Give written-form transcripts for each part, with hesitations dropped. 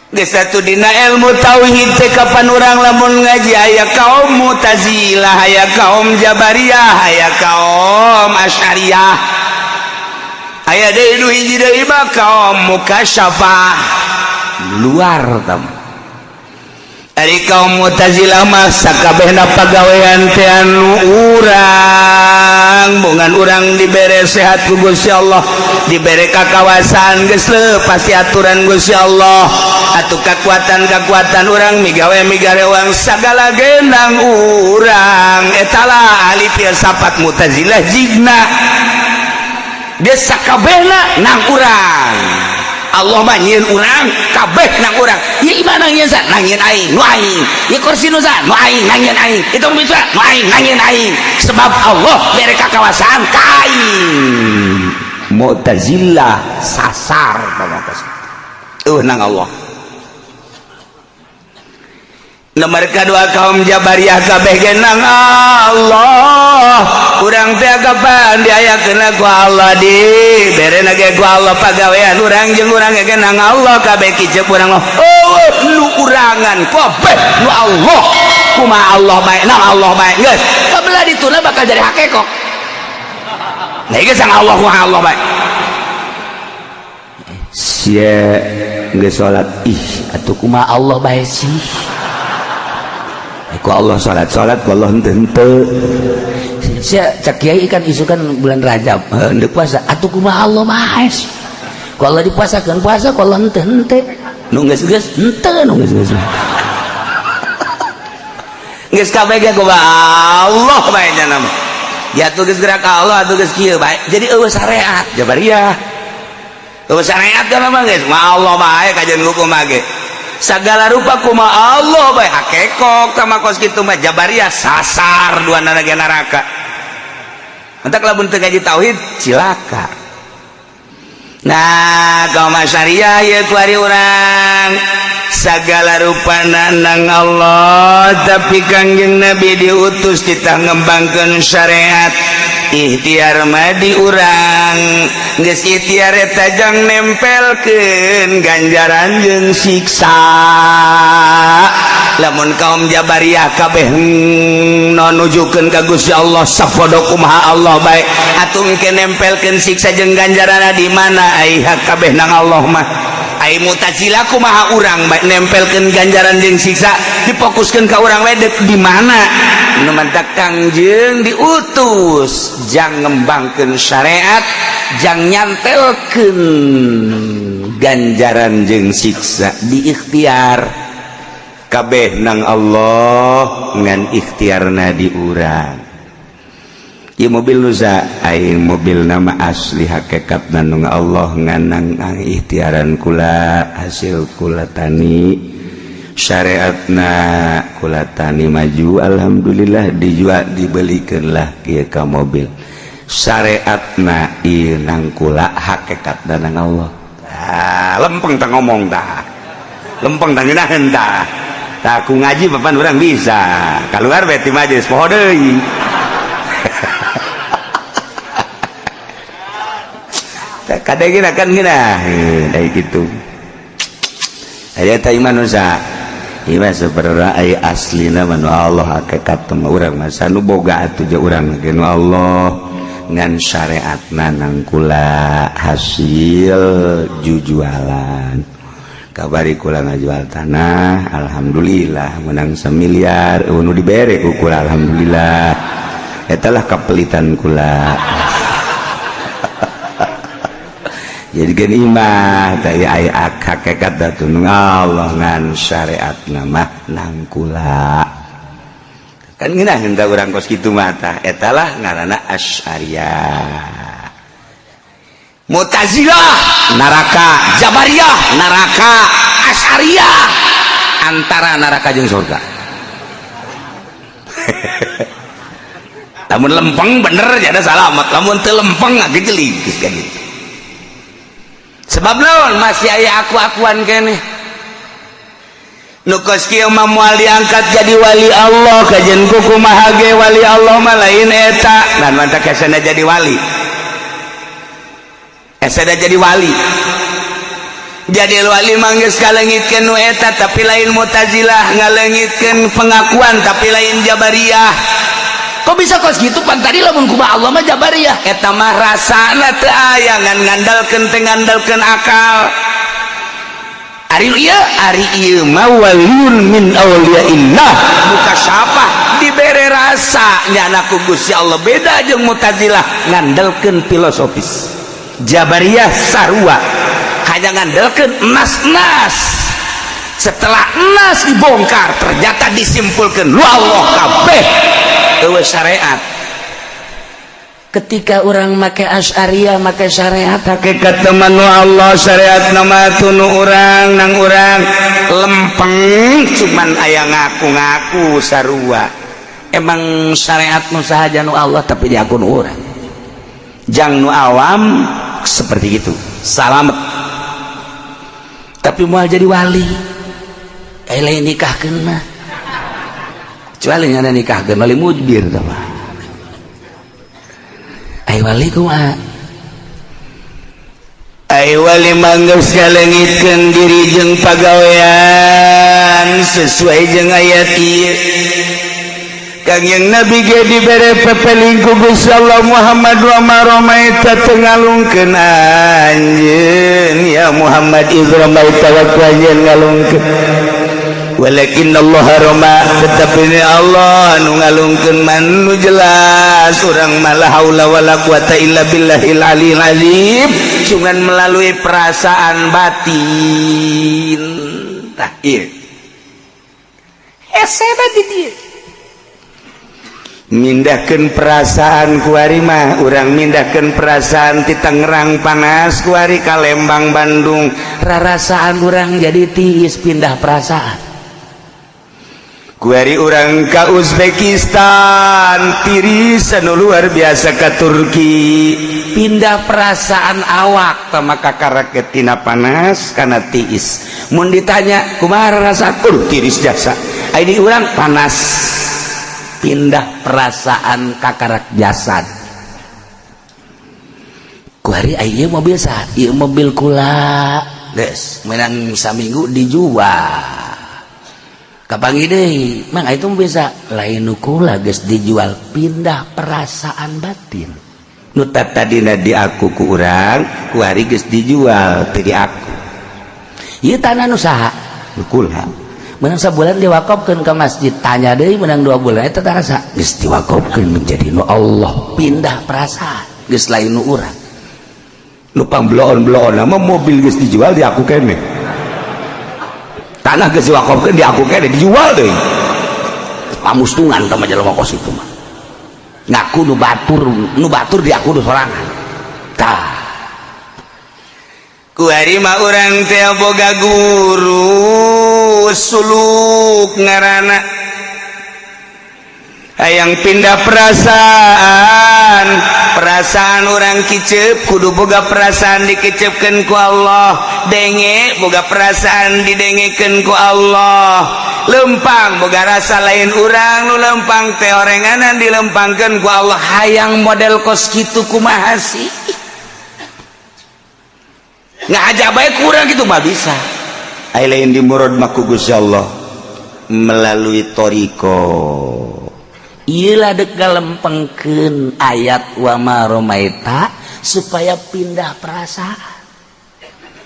geus satu dina ilmu tauhid teh kapan urang lamun ngaji aya kaum Mu'tazilah, aya kaum Jabariyah, aya kaum Asy'ariyah, aya deui nu hiji deui mah kaum Mukasyafah. Luar tam ari kaum Mu'tazilah mah sakabehna pagawean teh anu urang bungan urang dibere sehat ku Gusti Allah, dibere kakawasan geus leupas ti aturan Gusti Allah, atuh kakuatan urang migawe migarewang sagala genang urang. Eta lah ahli filsafat Mu'tazilah jigna dia sakabehna nang urang. Allah mah nyieun urang kabeh nang urang. Ieu imana nyieun sa nang nyieun aing, nu aing. Ieu kursi nu sa nu aing nang nyieun aing. Itu bisa nu aing nang nyieun aing. Sebab Allah bere kakawasan ka aing. Mu'tazilah sasar pamatos. Nang Allah. Nomor kedua kaum Jabariyah kabeh ge nang Allah. Urang teh kapan diayakeun ku Allah diberena ge ku Allah pagawean urang jeung urang ge nang Allah kabeh kiceuk urang mah nu urangan kabeh nu Allah. Kumaha Allah bae nang Allah bae geus kabelah dituna bakal jadi hakekok. Nah geus sang Allah kumaha Allah bae. Sia geus salat atuh kumaha Allah bae sih. Ku Allah salat ku Allah henteu sia cak kiai kan isukan bulan Rajab henteu puasa atuh kumaha Allah maes ku Allah dipuasakeun puasa ku Allah henteu nu geus henteu nu geus geus kabeh ge ku Allah bae cenah mah ya atuh geus gerak ka Allah atuh geus kieu bae jadi eueuh syariat Jabariyah eueuh syariat kana mah geus ma Allah bae kajian hukum mah ge sagala rupa kumaha Allah bae hakekok sama kos kitu mah Jabariyah sasar dua ge neraka. Entak lamun teu ngaji tauhid cilaka. Nah kaum Asy'ariyah ieu kuari urang sagala rupana nang Allah tapi Kangjeng Nabi diutus kita ngembangkeun syariat. Ikhtiar mah di urang geus ikhtiar eta jang nempelkeun ganjaran jeung siksa. Lamun kaum Jabariyah kabeh nujukeun ka Gusti Allah sapodo kumaha Allah bae atuh engke nempelkeun siksa jeung ganjaranna di mana ai kabeh nang Allah mah. Ai Mu'tazilah kumaha urang bae nempelkeun ganjaran jeung siksa difokuskeun ka urang we di mana nu mantak Kangjeng diutus jang ngembangkeun syariat jang nyantelkeun ganjaran jeung siksa di ikhtiar kabeh nang Allah ngan ikhtiarna di urang. Ieu mobil nusa aing mobil nama asli hakikatna nu Allah ngan nang ikhtiaran kula hasil kula tani syariatna kula tani maju alhamdulillah dijual dibelikeun lah kieu ka mobil syariatna ieu nang kula hakikatna nang Allah. Lempeng tah ngomong tah lempeng tah ngeunaheun tah tah ku ngaji papan urang bisa kaluar bae ti majelis poho deui. Kadang kita kan gina kayak gitu ada tak iman usaha iman sebenarnya ay asli nama Allah hakikat sama orang masa nu boga atuh je orang nu Allah ngan syariat nang kula hasil jujualan kabari kula ngajual tanah alhamdulillah menang 1 miliar nu dibere ku kula alhamdulillah etalah kapelitan kula. Jadi kan imah dari ayat hakikat datun Allah ngan syariat nama nang kula kan ngina hendak urang kos kitu mata etalah ngaranna Asy'ariyah. Mu'tazilah neraka, Jabariyah neraka, Asy'ariyah antara neraka jeung surga. Lamun lempeng bener jadi salamat, lamun teu lempeng ngageuling geus kitu. Sebab naon masih aya aku-akuan kene nu kos kieu mah moal diangkat jadi wali Allah kajen ku kumaha ge wali Allah mah lain eta dan mantak kesana jadi wali esada jadi wali jadi wali manggeus kalengitkeun nu eta tapi lain Mu'tazilah, ngalengitkeun pengakuan tapi lain Jabariyah. Kok bisa kos gitu pan tadi lamun kumaha Allah mah Jabariyah. Eta mah rasana teu aya ngandalkeun teh ngandalkeun akal. Ari ieu mah waliun min auliyaillah mukasyafah dibere rasa nyana ku Gusti Allah. Beda jeung Mu'tazilah ngandalkeun filosofis. Jabariyah sarua hanya ngandalkeun nas-nas. Setelah nas dibongkar ternyata disimpulkeun lu Allah kabeh eueuh syariat. Ketika orang make Asy'ariyah make syariat hakikat teman nu Allah syariat nama tunu urang nang urang lempeng cuman aya ngaku-ngaku sarua. Emang syariat nu sahaja nu Allah tapi diakun urang. Jang nu awam seperti itu salamet tapi moal jadi wali lain nikahkeun mah kecuali nyana nikahkeun wali mujbir tah mah ai wali kumaha ai wali manggeus kalengitkeun diri jeung pagawean sesuai jeung ayat ieu. Kangjeng Nabi ge dibere pepeling ku Gusti Allah Muhammad wa maromaita tengalungkeun anjeun ya Muhammad izramaita wa anjeun ngalungkeun walakin Allah roma tetapi ni Allah nu ngalungkeun man nu jelas urang mah la haula wala quwata illa billahil aliyil azim cuman melalui perasaan batin tah ieu hese di dieu mindahkeun perasaan kuari mah urang mindahkeun perasaan ti Tangerang panas kuari ka Lembang Bandung rarasaan urang jadi tiis pindah perasaan kuari urang ka Uzbekistan tiris anu luar biasa ka Turki pindah perasaan awak tah maka karaket tina panas kana tiis mun ditanya kumaha rarasakeun tiris jasa ai di urang panas pindah perasaan kakarak jasad kuari ieu mobil sah ieu mobil kula geus meunang saminggu dijual kapangi deui mang itu bisa lain nu kula geus dijual pindah perasaan batin nu tadina di aku ku urang kuari geus dijual teu di aku ieu tanah nu saha nu kula menang sabulan diwakafkeun ke masjid tanya deui menang 2 bulan eta tarasa geus diwakafkeun menjadi nu Allah pindah perasaan geus lain nu urang nu pambloon-bloon mah mobil geus dijual di aku keneh tanah geus diwakafkeun di aku keneh dijual deui pamustungan tah jelema kos itu mah ngaku nu batur di aku nu sorangan tah kuari mah urang teh boga guru suluk ngarana hayang pindah perasaan orang kicep kudu boga perasaan dikicepkeun ku Allah denge boga perasaan didengekeun ku Allah lempang boga rasa lain urang nu lempang teh orenganan dilempangkeun ku Allah hayang model kos kitu kumaha sih ngajak bae kurang gitu mah bisa ai lain di murad maku Gusti Allah melalui toriko ieu lah dek galempengkeun ayat wa ma romaita supaya pindah perasaan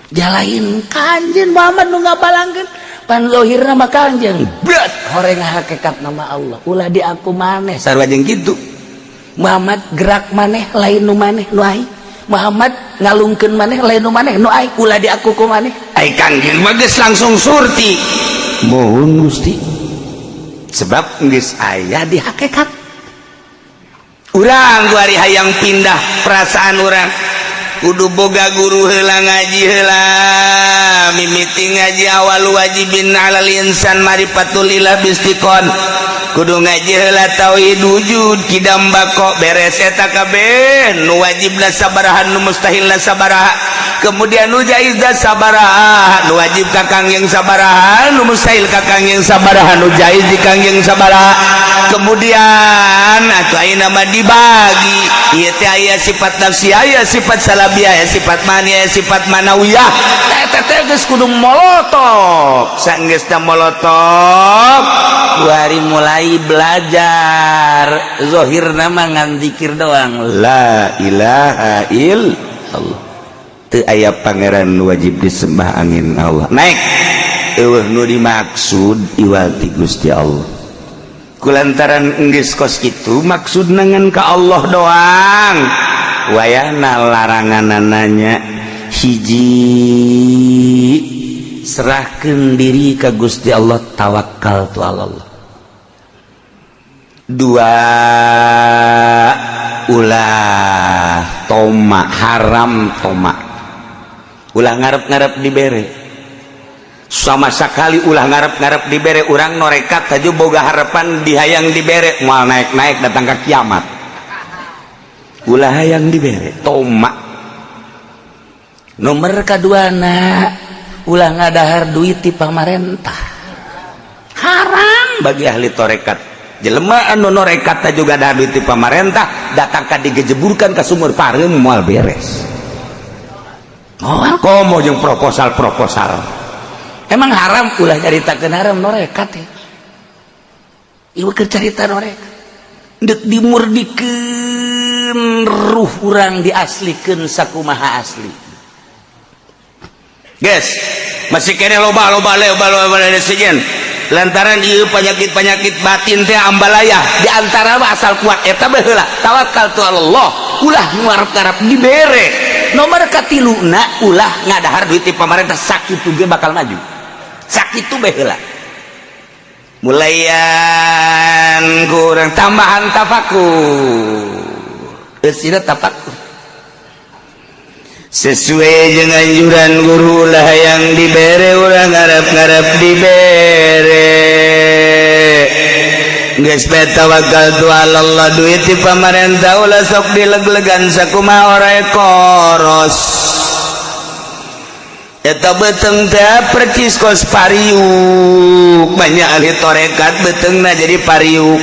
jalain kanjeun Muhammad nu ngabalangkeun pan lohirna mah kanjeun berat horeng hakikat nama Allah ulah di aku maneh sarua jeung kitu Muhammad gerak maneh lain nu maneh nu ai Muhammad ngalungkeun maneh lain nu maneh nu ai ulah di aku ku maneh ai kanjeun mah geus langsung surti mohon Gusti sebab geus aya di hakikat urang kuari hayang pindah perasaan urang kudu boga guru heula ngaji heula mimiti ngaji awal wajibin alal insan marifatul ilah bistiqon kudu ngaji heula tauhid wujud kidam bako beres eta kabeh nu wajibna sabaraha nu mustahilna sabaraha kemudian nu jaizna sabaraha nu wajib ka kangjeng sabaraha nu mustahil ka kangjeng sabaraha nu jaiz di kangjeng sabaraha kemudian atuh ayeuna mah dibagi ieu teh aya sifat nafsi aya sifat salabiyah aya sifat mani aya sifat manawiyah eta teh geus kudu molotok sanggeusna molotok hari mulai belajar zahirna mah ngan zikir doang la ilaha illallah teu aya pangeran wajib disembah angin Allah naik eueuh nu dimaksud iwati Gusti Allah kulantaran geus kos kitu maksudna ngan ka Allah doang wayahna laranganana hiji serahkeun diri ka Gusti Allah tawakal tu Allah dua ulah toma haram toma ulah ngarep-ngarep dibere sama sekali ulah ngarep-ngarep dibere urang norekat taju boga harapan dihayang dibere moal naik-naik datang ke kiamat ulah hayang dibere toma nomor kaduana ulah ngadahar duit ti pamarentah haram bagi ahli torekat jelema anu norekat juga dahar duit ti pamarentah datang ka digejeburkan ka sumur pareum moal beres moal komo jeung proposal emang haram ulah nyaritakeun haram norekat ya ieu keur carita norekat deuk dimurdikeun ruh urang diaslikeun sakumaha asli guys masih kene loba sejen lantaran ieu penyakit batin teh ambalaya di antara asal kuat eta baheula tawakal tu Allah ulah ngarep-ngarep dibere nomor katiluna ulah ngadahar duit ti pamarentah sakitu ge bakal maju sakitu baheula mulayan kurang tambahan tafakur geus tafakur sesuai dengan anjuran guru lah yang dibere urang ngarep-ngarep dibere geus bae tawakal tu Allah duit ti pamarentah ulah sok dileg-legan sakumaha ora koros eta beteng teh percis kos pariuk banyak ahli torekat betengna jadi pariuk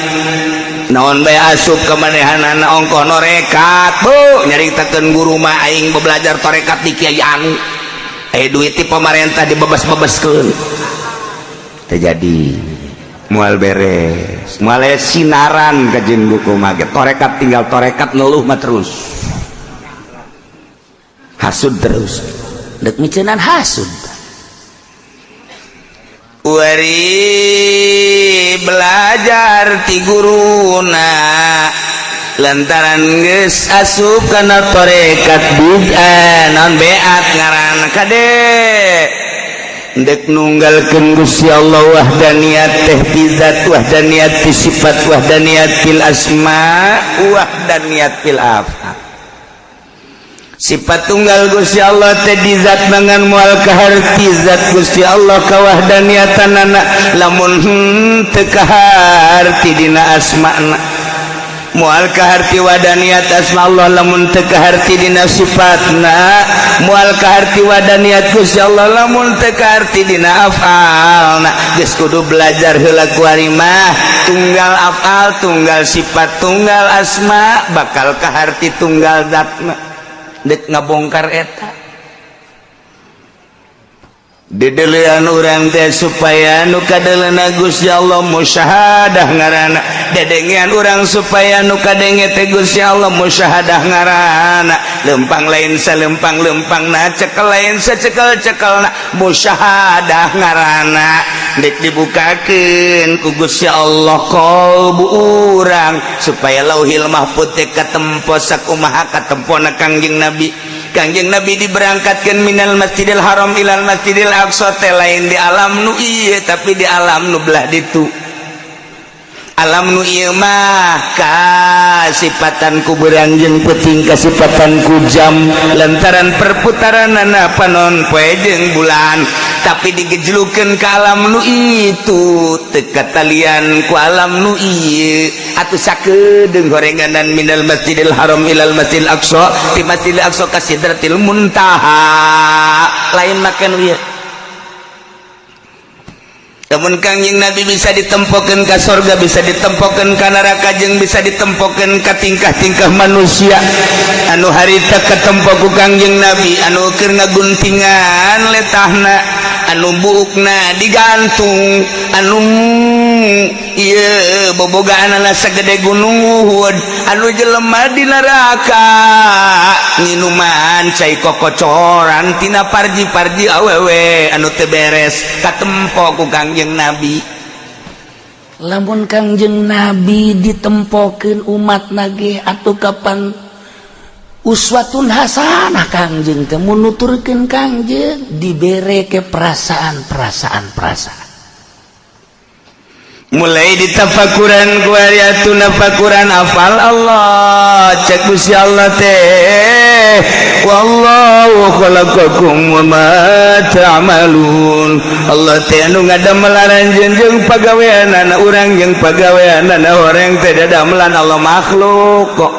naon bae asup kemanehanana ongkoh norekat bu nyaritakeun guru mah aing belajar torekat di kiai anu duit ti pamarentah dibebas-bebaskeun terjadi moal beres moal sinaran ka jeung buku mah torekat tinggal torekat ngeluh mah terus hasud terus deuk miceunaan hasud wari belajar ti guruna lantaran geus asup kana torekat bid'ah non beat ngaranna kade dek nunggalkeun Gusti Allah wahdaniyat teh bizat wahdaniyat fi sifat wahdaniyat fil asma wahdaniyat fil af'al sifat tunggal Gusti Allah teh di zat mangan moal kaharti zat Gusti Allah kawahdaniyatana lamun teu kaharti dina asmana moal kaharti wadaniyat asma Allah lamun teu kaharti dina sifatna moal kaharti wadaniyat Gusti Allah lamun teu kaharti dina afalna geus kudu belajar heula ku ari mah tunggal afal tunggal sifat tunggal asma bakal kaharti tunggal zatna dek ngabongkar eta dedelean urang teh supaya nu kadeleuna Gusti Allah musyahadah ngaranna dedengean urang supaya nu kadenge teh Gusti Allah musyahadah ngaranna lempang lain salempang-lempangna cekel lain sacekel-cekelna musyahadah ngaranna dek dibukakeun ku Gusti Allah qalbu urang supaya lauhil mahfuz teh katempo sakumaha katempona Kangjeng Nabi diberangkatkan minal masjidil haram ilal masjidil aqsa teh lain di alam nu ieu tapi di alam nu belah ditu alam nu ieu mah kasipatan ku beurang jeung peuting kasipatan ku jam lantaran perputaranana panon poe jeung bulan tapi digejlukeun ka alam nu itu teu katalian ku alam nu ieu atuh sakedeung gorenganan minal masjidil haram ilal masjidil aqsa ti masjidil aqsa ka sidratil muntaha lain makan ieu namun Kangjeng Nabi bisa ditempokeun ka surga bisa ditempokeun ka neraka jeung bisa ditempokeun ka tingkah-tingkah manusia anu harita katempo ku Kangjeng Nabi anu keur ngaguntingan letahna anu buukna digantung anu ieu bobogaanna sagede gunung Uhud anu jelema di neraka nginuman cai kokocoran tina parji-parji awewe anu teu beres katempo ku Kangjeng Nabi. Lamun Kangjeng Nabi ditempokeun umat nage atuh kapan uswatun hasanah Kangjeng teh mun nuturkeun Kangjeng dibere ke perasaan mulai ditafakuran ku ayatuna fakuran afal Allah cek Gusti Allah teh wallahu khalaqakum wa ma ta'malun Allah teh anu ngadamelan jeung pagaweanana urang jeung pagaweanana orang teh dadamelan Allah makhluk kok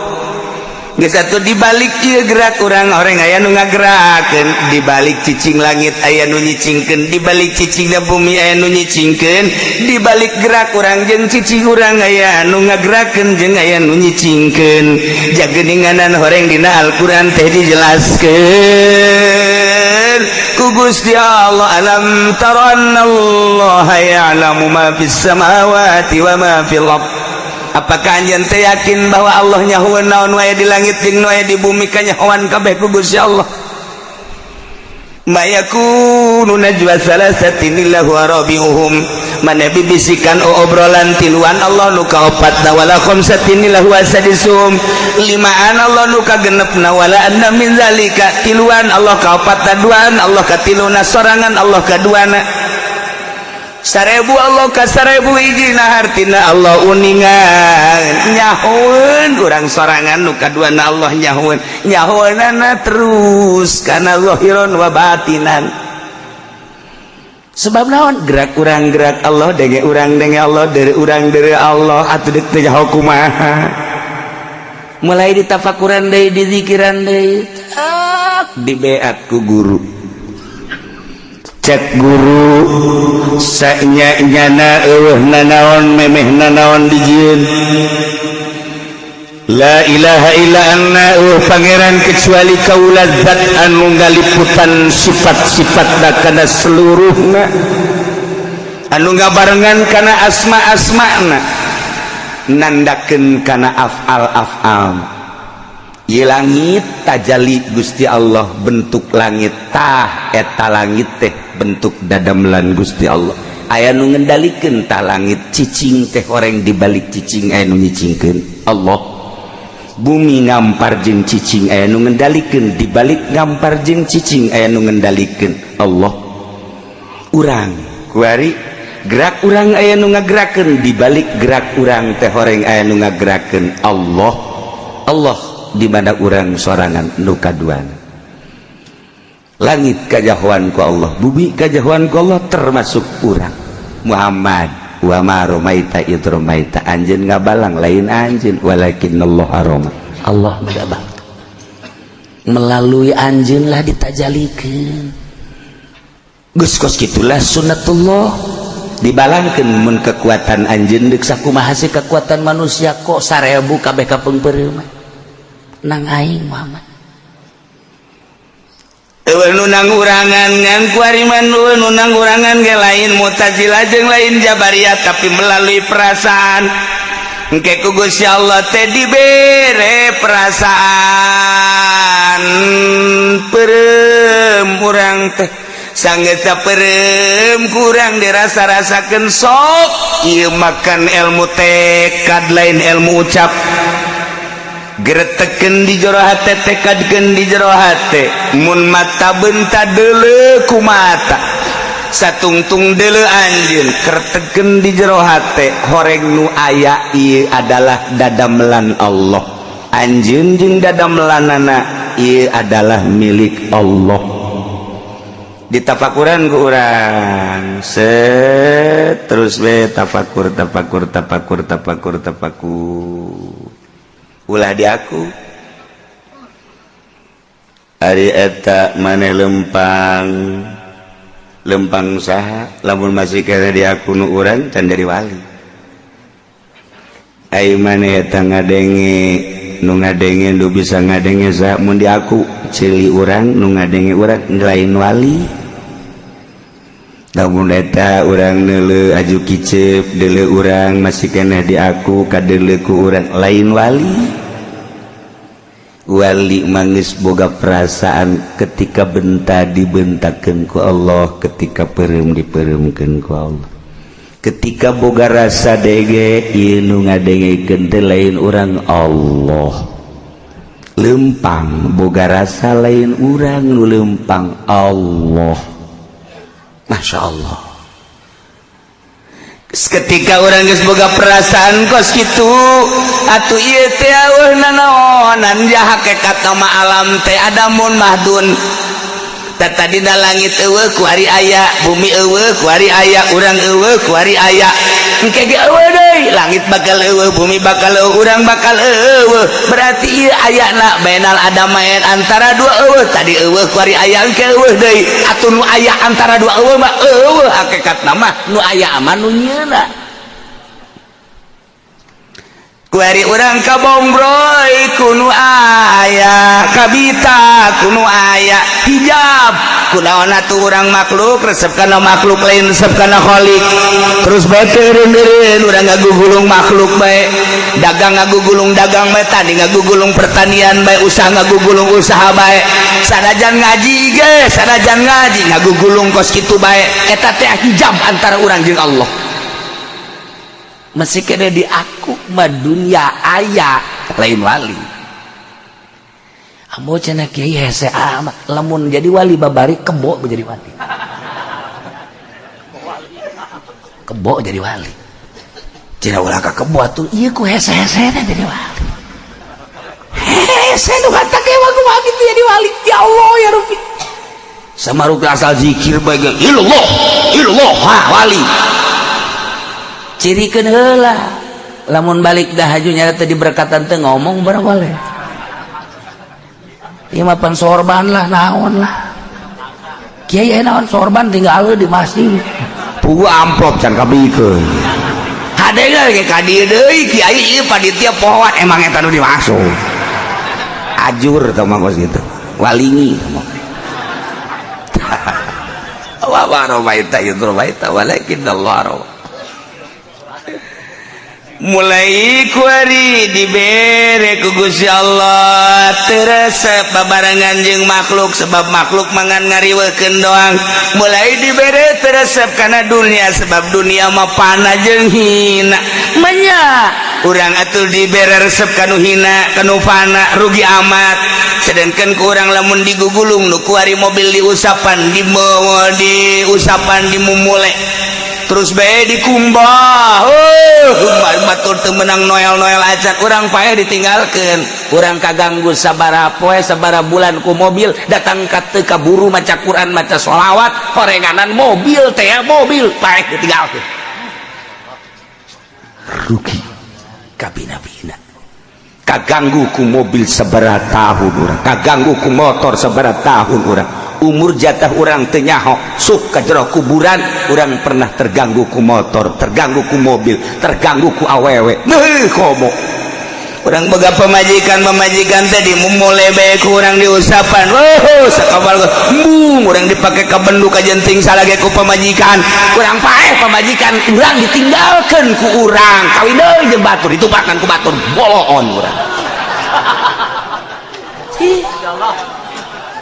geus atuh dibalik ieu gerak urang orang aya nu ngagerakeun dibalik cicing langit aya nu nyicingkeun dibalik cicingna bumi aya nu nyicingkeun dibalik gerak urang jeung cicing urang aya nu ngagerakeun jeung aya nu nyicingkeun jageuninganan horeng dina Al-Qur'an teh dijelaskeun ku Gusti Allah alam tarannallaha ya'lamu ma fis samawati wa ma fil ardh apakah anjeun teh yakin bahwa Allah nyahoeun naon wae di langit jeung nu aya di bumi kanyahoan kabeh ku Gusti Allah mayakunu najwa salasatin illahu rabiuhum mana bibisikan obrolan tiluan Allah nu kaopatna wala khamsatin illahu sadisuhum limaan Allah nu kagenepna wala anna min zalika tiluan Allah kaopatna duaan Allah katiluna sorangan Allah kaduana 1000 Allah ka 1000 hijina hartina Allah uningan nyahoeun urang sorangan nu kaduana Allah nyahoeunana terus kana zahiran wa batinan sebab naon gerak urang gerak Allah denge urang denge Allah deure urang deure Allah atuh deuk teh nyaho kumaha mulai ditafakuran deui dizikiran deui dibeat ku guru cek guru sanya-nyana eueuh nanaon memeh nanaon dijieun la ilaha illa anna pangeran kecuali kaula zat anu ngaliputan sifat-sifatna kana seluruhna anu ngabarengan kana asma-asmana nandakeun kana afal-afal ieu langit tajalli Gusti Allah bentuk langit tah eta langit teh bentuk dadamelan Gusti Allah aya nu ngendalikeun tah langit cicing teh horeng dibalik cicing aya nu nyicingkeun Allah bumi ngampar jeung cicing aya nu ngendalikeun dibalik ngampar jeung cicing aya nu ngendalikeun Allah urang kuari gerak urang aya nu ngagerakeun dibalik gerak urang teh horeng aya nu ngagerakeun Allah di mana urang sorangan nu kaduana langit kajahoan ku Allah bumi kajahoan ku Allah termasuk urang Muhammad wa ma romaita id romaita anjeun ngabalang lain anjeun walakinallahu aroma Allah medabang melalui anjeun lah ditajalikeun geus kos kitulah sunnatullah dibalangkeun mun kekuatan anjeun deuk sakumaha sih kekuatan manusia kok 1000 kabeh kapeungpeureum nang aing Muhammad nu nang urangan ngan kuariman nu nang urangan ge lain Mu'tazilah jeung lain Jabariyah tapi melalui perasaan engke ku Gusti Allah teh dibere perasaan peureum urang teh sanggeus peureum kurang dirasa-rasakeun sok ieu makan ilmu tekad lain ilmu ucap geretekeun di jero hate tekadkeun di jero hate mun mata benta deuleu ku mata satungtung dele anjeun kertegen di jero hate horeng nu aya ieu adalah dadamelan Allah anjeun jeung dadamelanana ieu adalah milik Allah ditafakuran ku urang terus we tafakur ulah di aku ari eta maneh lempang saha lamun masih kena di aku nu urang can jadi wali ai maneh eta ngadenge nu bisa ngadenge saha mun di aku cili urang nu ngadenge urang lain wali lamun eta urang neuleuh aju kicep deuleu urang masih kena di aku kadeuleu ku urang lain wali mangis boga perasaan ketika benta dibentakeun ku Allah ketika peureum dipereumkeun ku Allah ketika boga rasa dege ieu nu ngadengekeun teh lain urang Allah lempang boga rasa lain urang nu lempang Allah Masya Allah ketika orang geus boga perasaan kos kitu atuh ieu teh eueuhna naonan ja hakikat nama alam teh adamun mahdun tadi da langit eueuh ku ari aya bumi eueuh ku ari aya urang eueuh ku ari aya engke ge eueuh deui langit bakal eueuh bumi bakal eueuh urang bakal eueuh berarti ieu ayana bainal adamain antara dua eueuh tadi eueuh ku ari aya engke eueuh deui atuh nu aya antara dua eueuh mah eueuh hakikatna mah nu aya mah nu nyieuna kuari urang kabongbroy kunu aya kabita kunu aya hijab kunaon atuh urang makhluk resep kana makhluk lain resep kana khaliq terus bae teureun-eureun urang ngagugulung makhluk bae dagang ngagugulung dagang bae tani ngagugulung pertanian bae usaha ngagugulung usaha bae sanajan ngaji ge sanajan ngaji ngagugulung kos kitu bae eta teh hijab antara urang jeung Allah masih kena di aku mah dunia aya lain wali ambo cenah kiai hese amat lamun jadi wali babari kebo jadi wali kebo jadi wali cenah ulah ka kebo atuh ieu ku hese-hese jadi wali hese nu kata kewa kumaha kitu jadi wali ya Allah ya Rabbi samaruk asal zikir bae ilallah ha wali cirikeun heula lamun balik dah haju nya teh diberkatan teh ngomong barawale ieu mah pan sorban lah naon lah kiai naon sorban tinggal di masjid pugu amplop can kabikeun hade ge ka dieu deui kiai ieu panitia pohon emang eta nu dimasuk ajur teh mah kos kitu walingi wa barobaita yudrobaita walakin Allah mulai kuari dibere ku Gusti Allah teresep babarengan jeung makhluk sebab makhluk mangan ngariweukeun doang mulai dibere teresep kana dunia sebab dunia mah pana jeung hina manya urang atuh dibere resep kanu hina kanu pana rugi amat sedangkan ku urang lamun digugulung nu kuari mobil diusapan diusapan dimumule terus bae dikumbah batur teu meunang noel-noel acan urang paeh ditinggalkeun urang kaganggu sabaraha poe sabaraha bulan ku mobil datang ka teu kaburu maca Quran maca sholawat horenganan mobil teh mobil paeh ditinggalkeun rugi kabina-bina kaganggu ku mobil sabaraha tahun urang kaganggu ku motor sabaraha tahun urang umur jatah urang teu nyaho sup ka jero kuburan urang pernah terganggu ku motor terganggu ku mobil terganggu ku awewe komo urang boga pemajikan teh dimumule bae ku urang diusapan sakabal urang dipake ka bendu ka jenting salage ku pemajikan urang paeh pemajikan urang ditinggalkeun ku urang kawin deui jeung batur ditupakan ku batur boloon urang insyaallah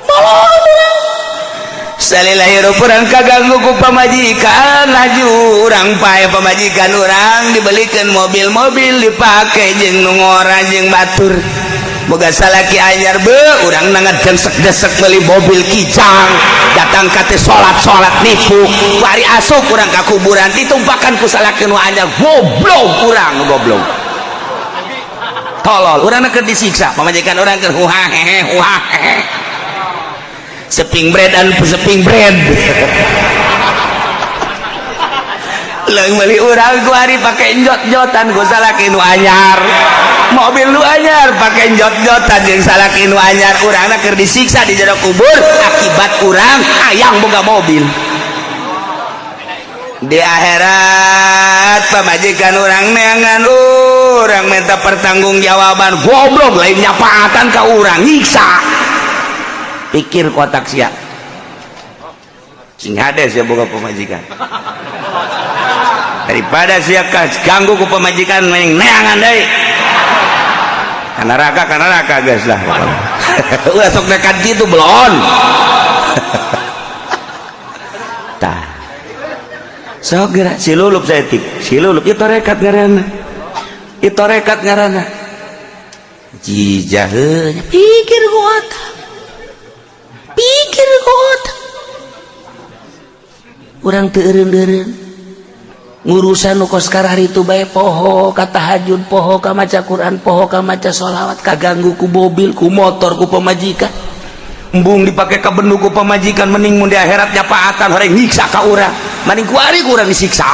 boloon urang salila hirup urang kaganggu ku pamajikan laju urang pae pamajikan urang dibelikeun mobil-mobil dipake jeung nu ngora jeung batur boga salaki anyar urang nangat desek-desek beli mobil kijang datang kate salat nipu bari asuk urang ka kuburan ditumpakan ku salaki nu anyar goblok urang goblok tolol urang keur disiksa pamajikan urang keur huhahehe seping bread dan seping bread leung meuli urang ku hari pake njot-njotan ku salaki nu anyar mobil nu anyar pake njot-njotan jeung salaki nu anyar urangna keur disiksa di jero kubur akibat urang hayang boga mobil di akhirat pamajikan urang neangan urang minta pertanggungjawaban goblok lain nyapaatan ka urang nyiksa pikir kotak sia sing hades ya boga pamajikan daripada sia ganggu ku pamajikan mending neangan deui kana neraka guys lah ulah sok dekat kitu belon tah sok geura silulup saeutik silulup ieu tarekat ngaranna jijaheunya pikir ku otak urang teu eureun-eureun ngurusan nu kos karari itu bae poho ka tahajud poho ka maca Quran poho ka maca sholawat kaganggu ku mobil ku motor ku pamajikan embung dipake ka bendu ku pamajikan mending mun di akhirat nyapaatan horeng nyiksa ka urang mending ku ari ku urang disiksa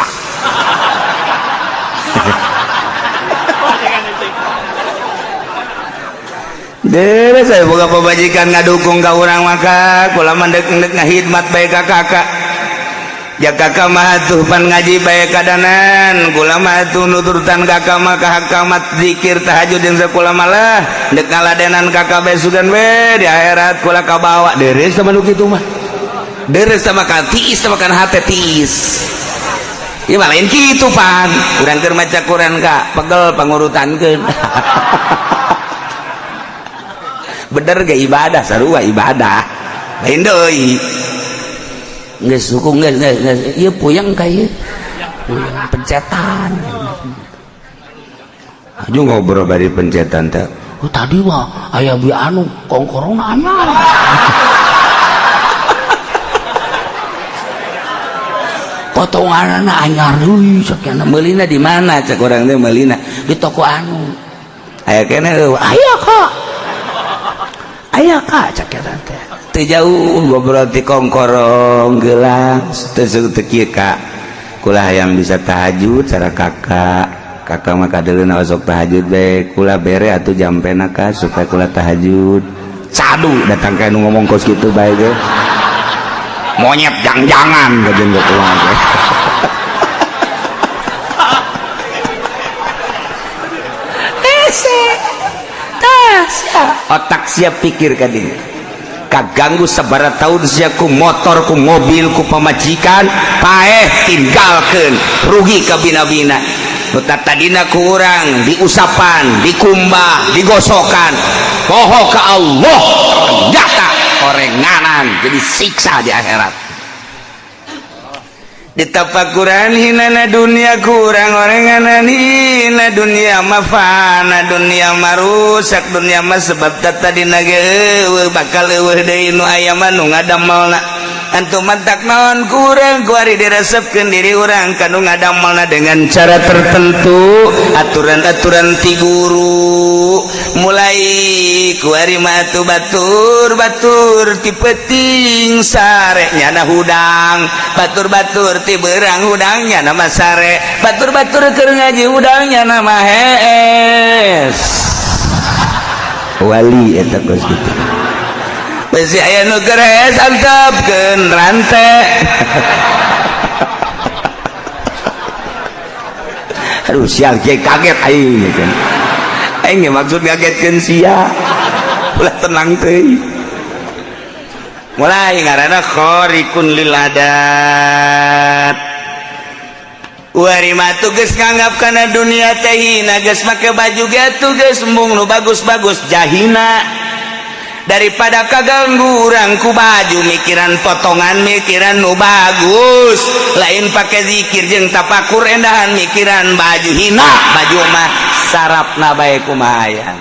Dere saya boga pamajikan ngadukung ka urang maka kula mandek-ndek ngahidmat bae ka kakak ya kakak mah tuh pan ngaji bae kadanan kula mah tuh nuturutan kakak mah ka hakamat zikir tahajud jeung sakula malah dek ngaladenan kakak bae sugan we di akhirat kula kabawa deres sama nu kitu mah deres sama kan tiis sama kan hate tiis ieu mah lain kitu pan urang keur maca Quran ka pegel pangurutankeun bener ge ibadah sarua ibadah lain deui geus suku geus ieu puyeng ka ieu pencetan aju ngobrol bari pencetan teh tadi mah aya bi anu kongkorona anyar potonganna anyar deui sakiana meulina di mana cek urang teh meulina di toko anu aya keneh aya ka caketan teh teu jauh ngobrol ti kongkorong geulang teu kieu ka kula hayang bisa tahajud cara kakak mah kadeuleuna osok tahajud bae kula bere atuh jampena ka supaya kula tahajud cadu datang ka nu ngomong kos kitu bae ge monyet jang-jangan kajeun ka kula teh otak siap pikir kadin kaganggu sabara tahun siap ku motor ku mobil ku pamajikan paeh tinggalkeun rugi ka bina-bina nu tadina ku urang diusapan dikumbah digosokan poho ka Allah ternyata orenganan jadi siksa di akhirat ditapakuran hinana dunia kurang orenganan hina dunia mafana dunia marusak dunia mah sebab tadina ge bakal eueuh deui nu aya mah nu ngadamelna antum mantak naon kurang kuari diresepkeun diri urang kanu ngadamelna dengan cara tertentu aturan-aturan ti guru mulai kuari mah atuh batur ti peuting sare nyana hudang batur ti beurang hudangnya nama sare batur keur ngaji hudangnya nama hees wali eta geus kitu besi aya nu keur hees antepkeun rante aduh sial kieu kaget aing kan aing maksud ngagetkeun sia ulah tenang teuing mulai ngaranna khariqun lil adat wari matu geus nganggap kana dunia teh hina geus make baju ge atuh geus mung nu bagus-bagus jahina daripada kaganggu urang ku baju mikiran potongan mikiran nu bagus lain pake zikir jeung tapakur endahan mikiran baju hina baju mah sarapna bae kumaha aya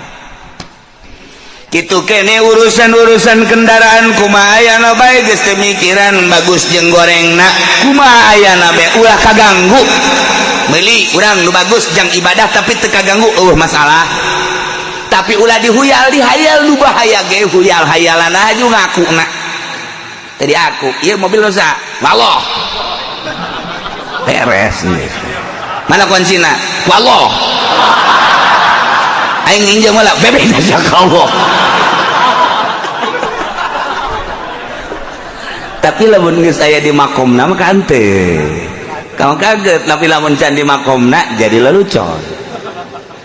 gitu kene urusan-urusan kendaraan kumaha ayana bae geus teu mikiran bagus jeung gorengna kumaha ayana bae ulah kaganggu meuli urang nu bagus jang ibadah tapi teu kaganggu masalah tapi ulah dihuyal dihayal nu bahaya ge huyal-hayalan aju ngakuna tadi aku ieu mobil dosa wallah beres mana kuncina wallah aing ninja malah bebek aja kau tapi lamun geus aya di makomna mah kan teu kamu kaget tapi lamun can di makomna jadi lelucon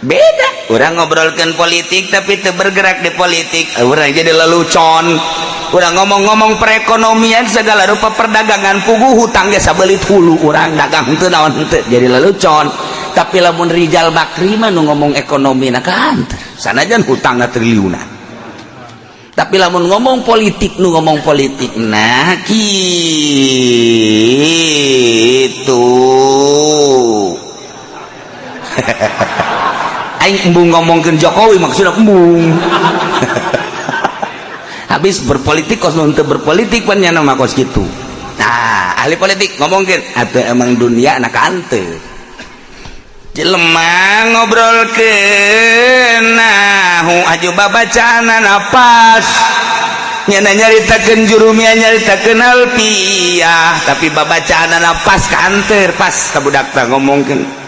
beda orang ngobrolkan politik tapi teu bergerak di politik orang jadi lelucon orang ngomong-ngomong perekonomian segala rupa perdagangan puguh hutang ge sabelit hulu orang dagang teu naon teu jadi lelucon tapi lamun Rijal Bakri mah nu ngomong ekonomi na kan sanajan hutangna triliunan tapi lamun ngomong politik nu ngomong politik nah kitu aing embung ngomongkeun Jokowi maksudna embung habis berpolitik kos nu teu berpolitik pan nya mah kos kitu nah ahli politik ngomongkeun atuh emang dunia na kan teu jelema ngobrolkeun nahu aju babacana napas nyana nyaritakeun jurumia nyaritakeun alfiah tapi babacana napas kanteur pas ka budak teh ngomongkeun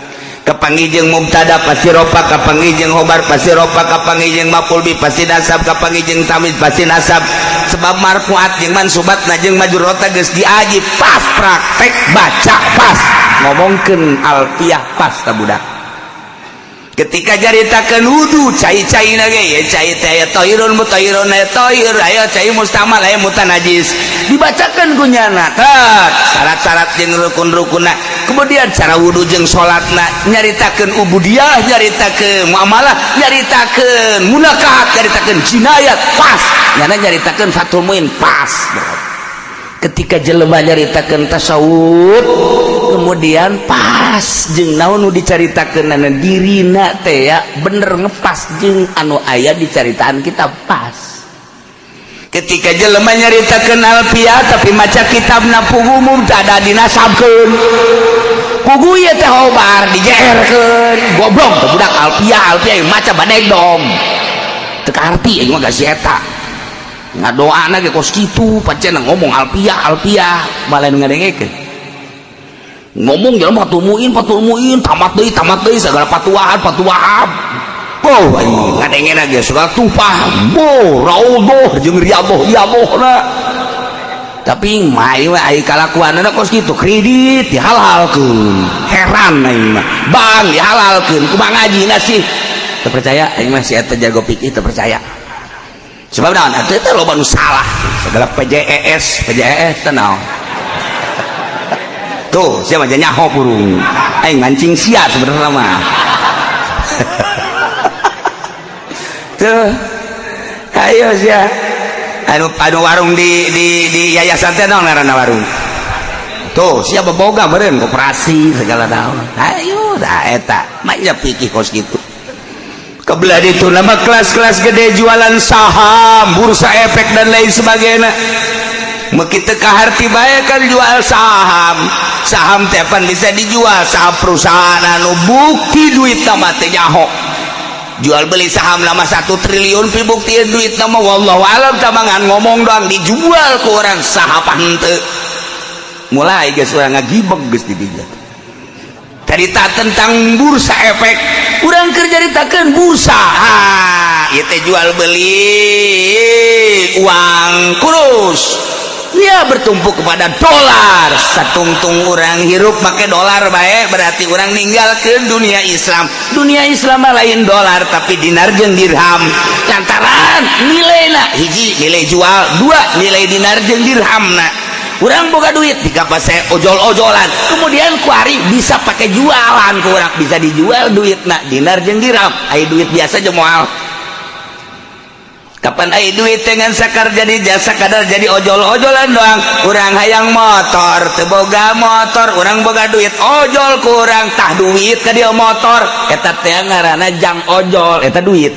kapanggih jeung mubtada pasti rofa kapanggih jeung khobar pasti rofa kapanggih jeung maf'ul bi pasti nasab kapanggih jeung tamyiz pasti nasab sebab marfuat jeung mansubatna jeung majrurata geus diaji pas praktek baca pas ngomongkeun alfiah pas ka budak ketika jaritakeun wudu cai-caina ge ya cai teh aya tahirun mutahhirun aya tahir aya cai mustamal aya mutanajis dibacakeun ku nyana tet syarat-syarat jeung rukun-rukunna kemudian cara wudu jeung salatna nyaritakeun ubudiyah nyaritakeun muamalah nyaritakeun munakahat nyaritakeun jinayat pas nyana nyaritakeun fatul muin pas ketika jelema nyaritakeun tasawuf kemudian pas jeung naon nu dicaritakeunana dirina teh ya bener ngepas jeung anu aya dicaritaan kita pas ketika jelema nyaritakeun alfiah tapi maca kitabna pugu mubtada dinasabkeun pugu ieu teh hobar dijeerkeun goblok teh budak alfiah maca badegdong teu karti aing mah gasi eta ngadoana ge kos kitu pacena ngomong alfiah malah nu ngadengekeun ngomong jalan patul muin tamat deui segala patuahan oh ngadengin aja segala tufah raudhah jeung riyadoh-riyadohna tapi mai we ai kalakuanna kos kitu kredit dihalalkeun heran aing mah bang dihalalkeun kumaha ngajina sih teu percaya aing mah si eta jago pikir teu percaya sebab naon atuh teh loba nu salah segala PJES teh naon tuh siapa aja nyaho burung aing mancing sia sebenarnya mah tuh ayo sia anu warung di yayasan teh naon ngaranna warung tuh siapa boga meureun koperasi segala naon ayo da eta mah nya pikir kos kitu kebelah itu nama kelas-kelas gede jualan saham bursa efek dan lain sebagainya kita kaharti bae kan jual saham tepan bisa dijual saham perusahaan anu bukti duit nama teh nyaho jual beli saham lama 1 triliun pibuktiin duit nama wallahu alam tamangan ngomong doang dijual ke orang sahapan teu mulai geus urang ngagibeg geus di dieu cerita tentang bursa efek urang keur caritakeun bursa ieu teh jual beli uang kurus dia bertumpu kepada dolar satungtung orang hirup pakai dolar baik berarti orang ninggalkeun dunia Islam lain dolar tapi dinar jeung dirham lantaran nilainya hiji nilai jual dua nilai dinar jeung dirhamna urang boga duit tiga pas saya ojol-ojolan kemudian kuari bisa pakai jualan ku urang bisa dijual duitna dinar jeung dirham aya duit biasa jeung moal kapan aya duit dengan sakar jadi jasa kadar jadi ojol-ojolan doang urang hayang motor teu boga motor urang boga duit ojol ku urang tah duit ka dieu motor eta teh ngaranna jang ojol eta duit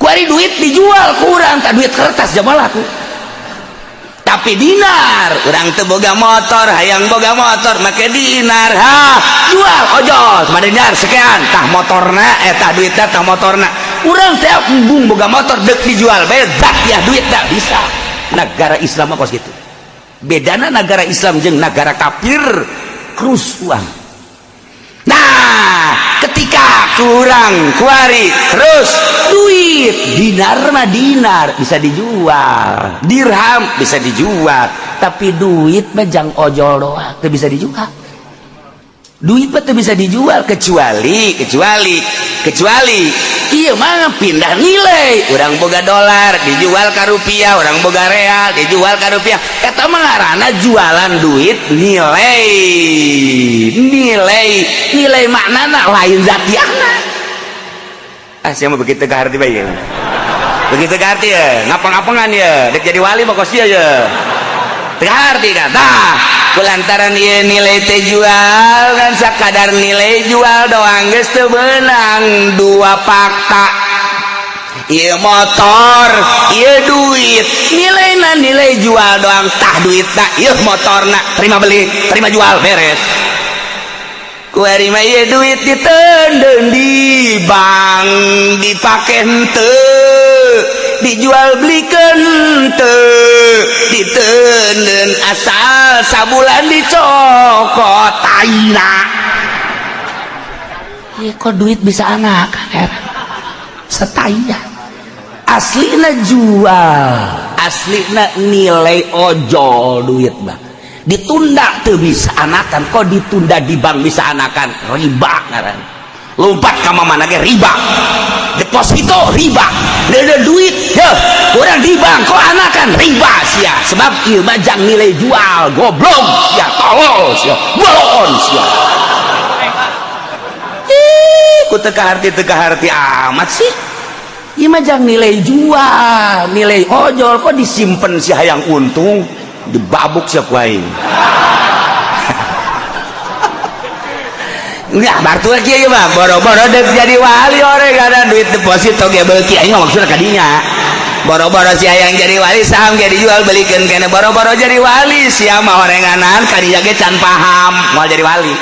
ku kuari duit dijual kurang tak duit kertas jamalaku tapi dinar urang teu boga motor hayang boga motor make dinar jual ojol sama dinar sekian tah motorna tah duitna tah motorna urang teh embung boga motor dek dijual bae dak ya duit dak bisa negara Islam apa gitu bedana negara Islam jeung negara kafir krus uang. Nah ketika kurang kuari terus duit dinar mah dinar bisa dijual, dirham bisa dijual, tapi duit mah jang ojol doang teu bisa dijual. Duit mah teu bisa dijual kecuali ieu mah pindah nilai. Urang boga dolar dijual ka rupiah, urang boga real dijual ka rupiah. Eta mah ngaranna jualan duit nilai maknana lain zatiana. Sia mah begitu ka harti bae. Begitu ka harti ya, ngapang-ngapangan ya, dek jadi wali mah kos dia ya. Teu harti kan. Tah, kulantaran ieu nilai teh jual dan sakadar nilai jual doang geus teu beunang dua fakta. Ieu motor, ieu duit, nilaina nilai jual doang tah duitna, ieu motorna, terima beli, terima jual beres. Kuari mah ieu duit diteundeun di bank dipake henteu, dijual belikeun henteu, diteundeun asal sabulan dicokot taina. Ieu kok duit bisa anak setaya. Aslina jual, aslina nilai ojol duit mah. Ditunda tuh bisa anakan, kok ditunda di bank bisa anakan, riba ngaran. Lompat ka mana ge riba. Deposito riba. Ada duit ya, orang di bank kok anakan riba sia. Sebab ieu mah jang nilai jual, goblok sia, tolol sia, bolon sia. Ku teu harti amat sih. Ieu mah jang nilai jual, nilai ojol kok disimpen si hayang untung, dibabuk siap wae. Enggak, bartu kieu mah boro-boro deuk jadi wali orek ada duit deposito ge beuki aing maksudna ka dinya. Boro-boro si hayang jadi wali saham ge dijual belikeun keneh boro-boro jadi wali sia mah orenganan ka dinya ge can paham moal jadi wali.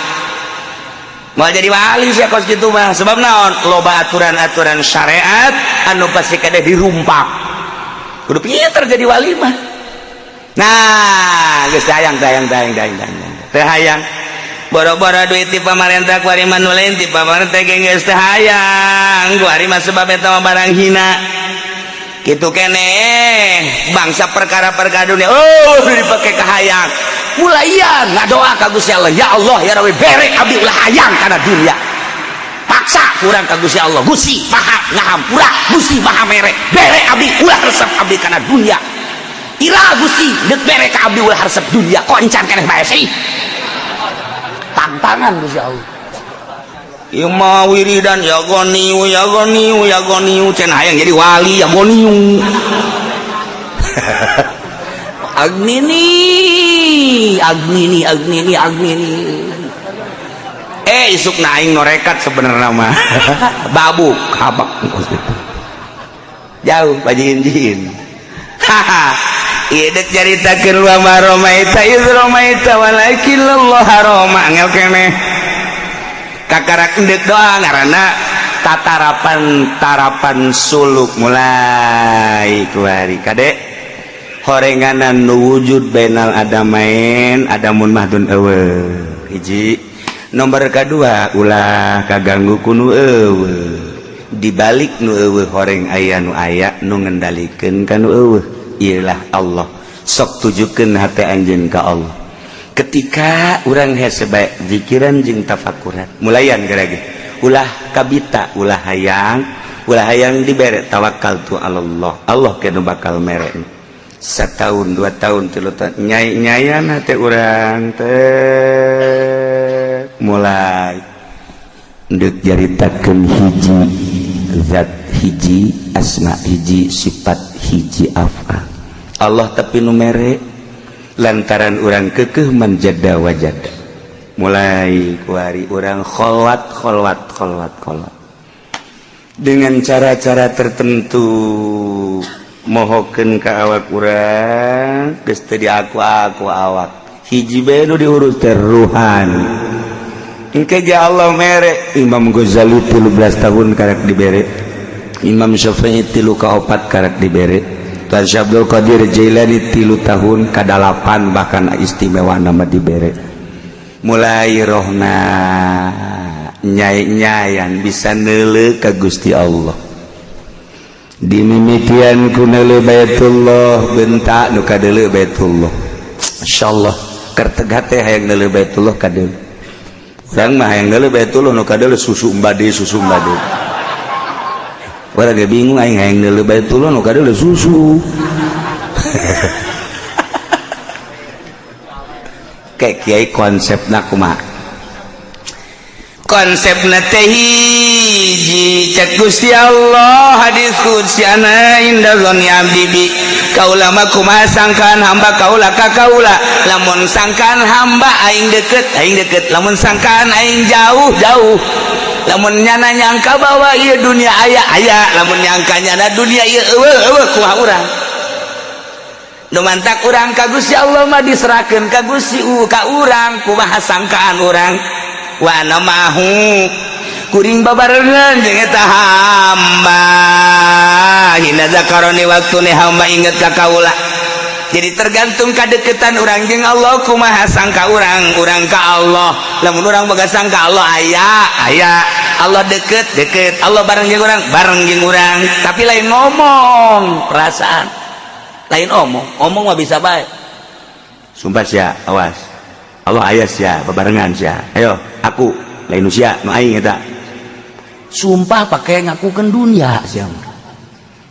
Mau jadi wali sih kos gitu mah sebab naon loba aturan-aturan syariat anu pasti kada dirumpak kudu pinter jadi wali mah. Nah geus hayang teu hayang boro-boro duit ti pamarentah kuari mah nu lain ti pamarentah ge geus teu hayang kuari mah sebab eta barang hina kitu keneh bangsa perkara-perkara dunia dipake ka hayang. Mulaian ngadoa ka Gusti Allah, ya Allah ya Rabbi bere abdi ulah hayang kana dunia. Paksa kurang ka Gusti Allah, Gusti maha ngahampura, Gusti maha mere, bere abdi ulah resep abdi kana dunia. Ira Gusti deuk bere ka abdi ulah resep dunia, kok encan keneh bae sih. Tantangan Gusti Allah. Ieu mah wiridan ya goniu cenah hayang jadi wali ya goniu. Agnini isuk naing norekat sebenarnya mah babuk habak jauh pajin-jin haha ieu deuk caritakeun wa maromaita iz romaita walakin Allah haroma angel keneh kakarak endek doang ngaranna tarapan suluk mulai kuari kadek horenganan nu wujud bainal adamain adamun mahdun eueuh hiji nomor kadua ulah kaganggu ku nu eueuh dibalik nu eueuh horeng aya nu ngendalikeun ka nu eueuh ialah Allah sok tujukeun hate anjeun ka Allah ketika urang hese bae zikiran jeung tafakuran mulayan garage ulah kabita ulah hayang dibere tawakkaltu Allah Allah kenu bakal mere setahun 2 tahun 3 tahun nyai-nyayana teh urang teh mulai deuk jaritakeun hiji zat hiji asma hiji sifat hiji afal Allah tapi nu mere lantaran urang keukeuh manjada wajada mulai kuari urang kholwat dengan cara-cara tertentu mohokeun ka awak urang geus teu diaku awak hiji bae nu diurus teh ruhani engke ge Allah mere Imam Ghazali 13 tahun karek dibere Imam Syafi'i 3 ka 4 karek dibere Syekh Abdul Qadir Jailani 3 tahun ka 8 bahkan istimewa nama dibere mulai rohna nyai-nyayan bisa neuleuh ka Gusti Allah dimimitian ku neuleuh Baitullah bentak nu kadeuleuh Baitullah masyaallah keur tegah teh hayang neuleuh Baitullah kadeuleuh urang mah hayang neuleuh Baitullah nu kadeuleuh susu embade urang ge bingung aing hayang neuleuh Baitullah nu kadeuleuh susu kayak kiai konsepna kumaha konsepna teh hiji cek Gusti Allah hadis qudsi ana inda zanni abdi bi kaula mah kumaha sangkaan hamba kaula ka kaula lamun sangkaan hamba aing deket lamun sangkaan aing jauh lamun nyana nyangka bahwa ieu dunia aya lamun nyangka nyana dunia ieu eueuh kumaha urang nu mantak urang ka Gusti Allah mah diserahkeun ka Gusti ka urang kumaha sangkaan urang wa ana mahu kuring babarengan jeung eta hamba hina zakaroni waktune hamba inget ka kaula jadi tergantung kadeketan urang jeung Allah kumaha sangka urang ka Allah lamun urang boga sangka Allah aya Allah deket Allah bareng jeung urang tapi lain ngomong perasaan lain omong mah bisa bae sumpah sia awas Allah aya sia babarengan sia ayo aku lain sia nu aing eta sumpah pake ngakukeun dunia sia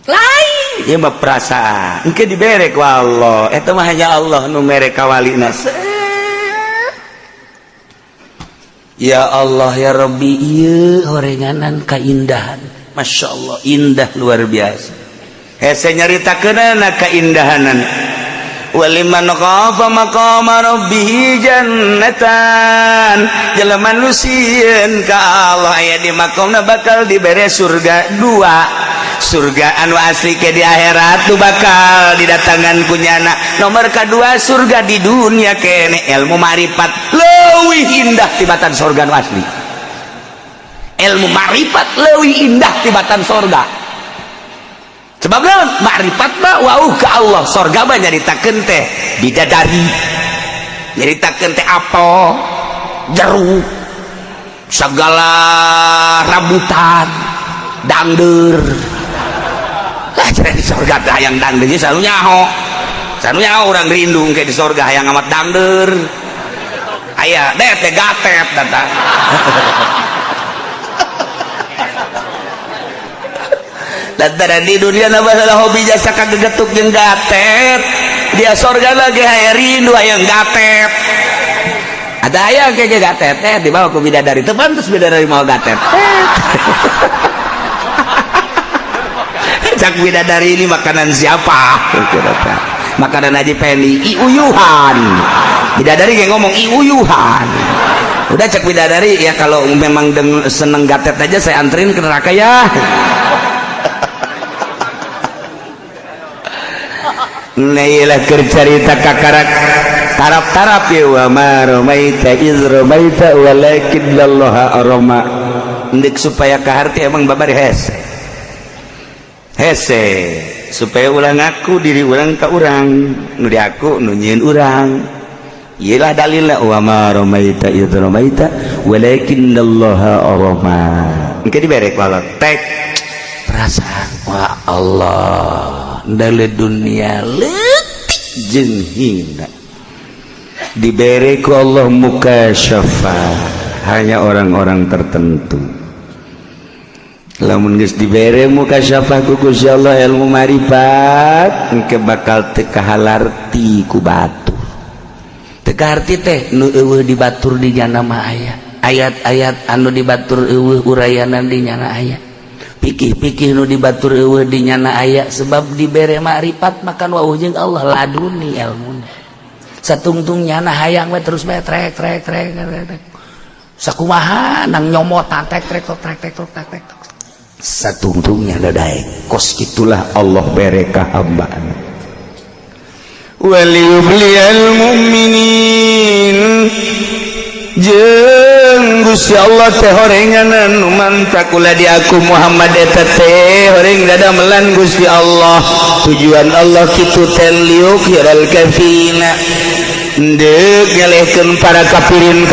lain ieu mah perasaan engke dibere ku Allah eta mah hanya Allah nu mere ka walina ya Allah ya Rabbi ieu horenganan kaindahan masyaallah indah luar biasa hese nyaritakeunana kaindahanan waliman khafa maqama rabbih jannatan jelema nu sieun ka Allah aya di makomna bakal dibere surga 2 surga anu asli ke di akhirat tu bakal didatangan ku nyana nomor kedua surga di dunia kene ilmu marifat leuwih indah tibatan surga anu asli ilmu marifat leuwih indah tibatan surga sebab naon makrifat mah wauh ka Allah surga mah nyaritakeun teh bidadari nyaritakeun teh apel jeruk segala rambutan dangdeur lah cenah di surga teh hayang dangdeur ge selalu nyaho urang rindu ke di surga hayang amat dangdeur aya teh gatet datang lantaran di dunia masalah hobi jasa kagegetuk jeung gatet dia sorga lagi hayang rindu hayang gatet ada hayang kayak gatet dibawa ku bidadari teu pantes bidadari mau gatet cak bidadari ini makanan siapa makanan Haji Pendi iuyuhan bidadari kayak ngomong iuyuhan udah cak bidadari ya kalau memang seneng gatet aja saya anterin ke neraka ya nailah kercarita kakarak tarap-tarap ya wa ma ramaita iz ramaita walakin Allah arama ndik supaya kaharti emang babari hese supaya ulang aku diri urang ka urang nu di aku nu nyieun urang iyalah dalilna wa ma ramaita iz ramaita walakin Allah arama engke dibere ku Allah tek perasaan wa Allah dari dunia letik jeung hina diberi ku Allah mukasyafah hanya orang-orang tertentu lamun geus dibere mukasyafah ku Gusti Allah ilmu marifat engke bakal teu kahalarti ku batur teu kaharti teh nu eueuh dibatur di nyana mah aya ayat-ayat anu dibatur eueuh urayana di nyana aya pikih-pikih nu dibatur eueuh di nyana aya sebab dibere makrifat makan wauh jeung Allah laduni ilmuna satungtung nyana hayang we terus bae trek sakumaha nang nyomot trek satungtungnya dadai kos itulah Allah bereka hambaan waliyubliyal mu'minin jeung Gusti Allah teh horenganan nu mantap ulah di aku Muhammad eta teh horeng dadamelan Gusti Allah tujuan Allah kitu teh liuk yaral kafina deuk ngelehkeun para kafirin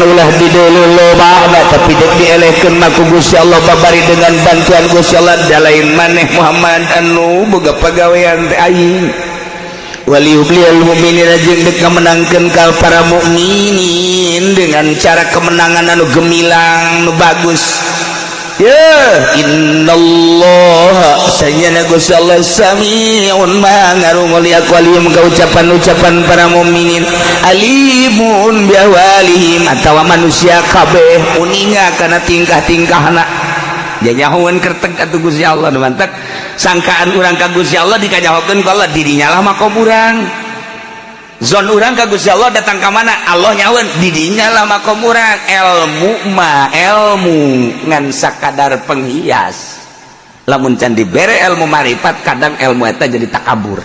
ulah dideuleuh loba tapi deuk dielehkeun mah ku Gusti Allah babari dengan bantuan Gusti Allah dalain maneh Muhammad anu boga pagawean teh aing waliyubliyal mu'minin jeung deuk ngamenangkeun ka para mukminin dengan cara kemenangan anu gemilang nu bagus ya innallaha sayyana Gusti Allah sami'un maha ngarungul aqwalihim ka ucapan-ucapan para mukminin alimun bi awalihim atawa manusia kabeh uninga kana tingkah-tingkahna janyahoeun kerteg atuh Gusti Allah nu mantap sangkaan urang ka Gusti Allah dikajahokeun ku Allah dirinya lah makom urang zon urang ka Gusti Allah datang ka mana Allah nyaweun dirinya lah makom urang ilmu ngan sakadar penghias lamun can dibere ilmu marifat kadang ilmu eta jadi takabur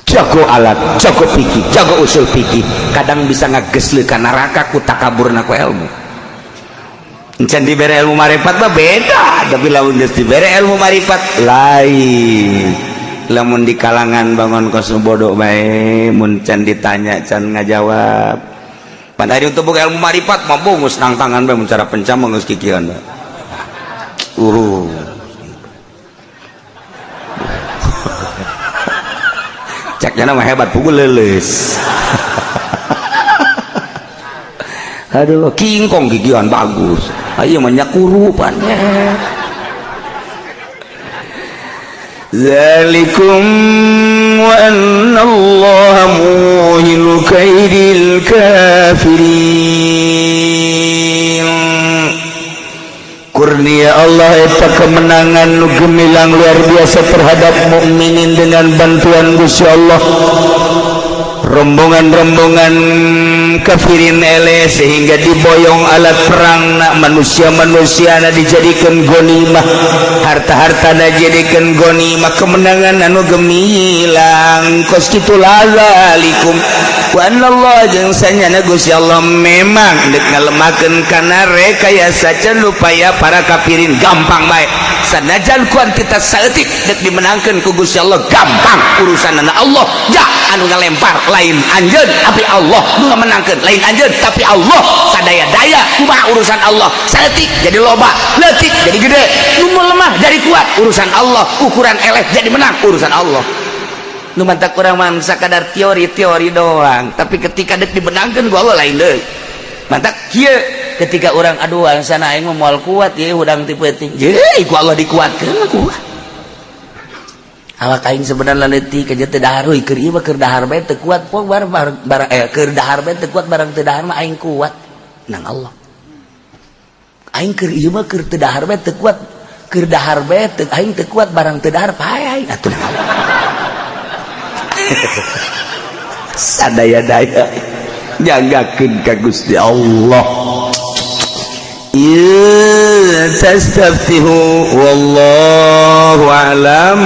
jago alat jago fikih jago usul fikih kadang bisa ngagesleuh ka neraka ku takaburna ku ilmu can diberi ilmu marifat mah beda tapi lamun geus diberi ilmu marifat lain lamun di kalangan bangun kos bodoh bae mun can ditanya can ngajawab pan ari untuk boga ilmu marifat mah bongus nang tangan bae mun cara pencam geus kikieuan bae caknya mah hebat pukul leuleus aduh kingkong gigian bagus ayo banyak kurupannya zalikum wa annallaha muhinu kaidil kafirin kurnia Allah eta kemenangan nu gemilang luar biasa terhadap mukminin dengan bantuan Gusti Allah rombongan-rombongan kafirin ele sehingga diboyong alat perang na manusia-manusia na dijadikan ghanimah harta-harta na dijadikan ghanimah kemenangan anu gemilang kos kitu lazalikum wa anallahu jeung sanyana Gusti Allah memang deuk ngalemahkeun kana rekayasa can upaya para kafirin gampang bae sanajan kuantitas saeutik deuk dimenangkeun ku Gusti Allah gampang urusanna Allah ja anu ngalempar lain anjeun tapi Allah nu ngamenangkeun lain anjeun tapi Allah sadaya-daya kumaha urusan Allah saeutik jadi loba leutik jadi gede nu lemah jadi kuat urusan Allah ukuran eleh jadi menang urusan Allah nu mantak urang mah sakadar teori-teori doang tapi ketika deuk dimenangkeun ku Allah lain deui mantak kieu ketika orang aduh sana aing mah moal kuat ye hudang ti peuting jeung ku Allah dikuatkeun kuat awak aing sebenarnya leutik ke teu dahar euy keur ieu mah keur dahar bae teu kuat pok barang keur dahar bae teu kuat barang teu dahar mah aing kuat nang Allah aing keur ieu mah keur teu dahar bae teu kuat keur dahar bae teu aing teu kuat barang teu dahar pae aing atuh nang Allah sadaya-daya jagakeun ka Gusti Allah ya tastaftihu wallahu a'lam